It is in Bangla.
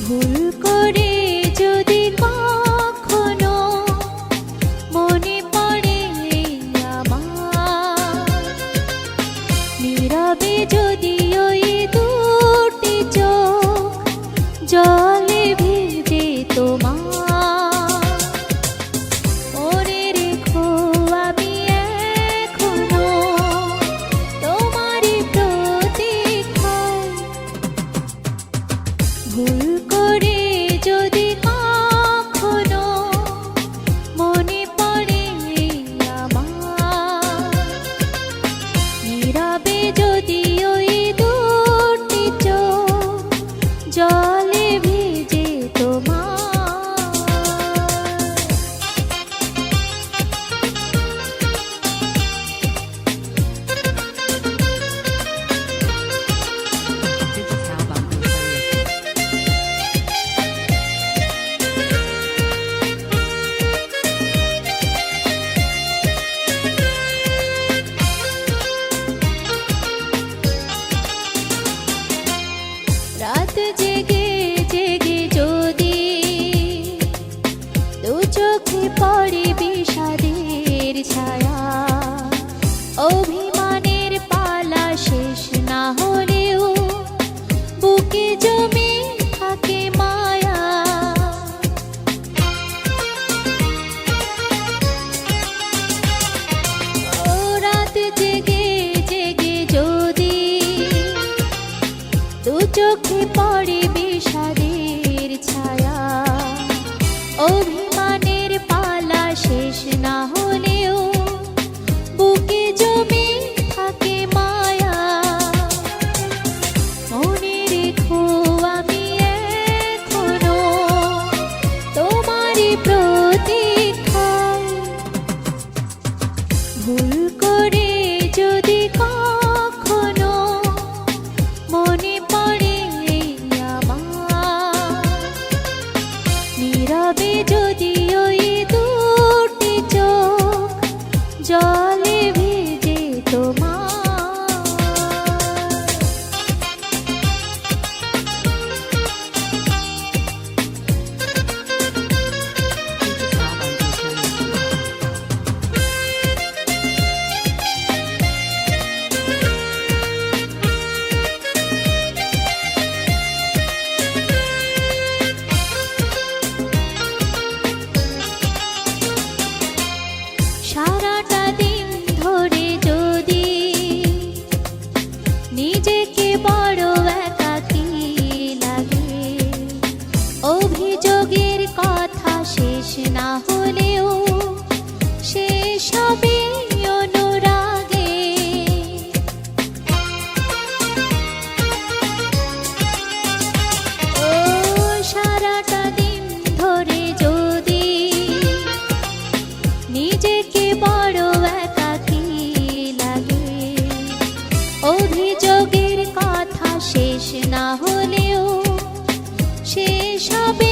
ভুল করে যদি কখনো মনে পড়ে আমার, নীরবে যদি ওই দুটি চোখ জলে ভিজে তোমার, মনে রেখো আমি এখনো তোমারই প্রতীক্ষায়। ভুল করে যদি কখনো মনে পড়ে আমার, নীরবে যদি ওই দুটি চোখ জলে ভিজে তোমার। রাত জেগে জেগে যদি দু চোখে পড়ে বিষাদের ছায়া, অভিমানের পালা শেষ না হলেও বুকে জমে থাকে মায়া। ও রাত জেগে জেগে যদি দু চোখে পড়ে বিষাদের ছায়া, অভিমানের পালা শেষ না হলেও বুকে জমে থাকে মায়া। মনে রেখো আমি এখনো তোমারই প্রতীক্ষায়। ভুল করে যদি কখনো মনে পড়ে আমার, নীরবে যদি ওই দুটি চোখ জলে ভিজে তোমার। সারাটা দিন ধরে যদি নিজেকে বড় একাকী লাগে, অভিযোগের কথা শেষ না হলেও শেষ হবে অনুরাগে। ও সারাটা দিন ধরে যদি নিজেকে বড় একাকী লাগে, অভিযোগের কথা শেষ না হলেও শেষ হবে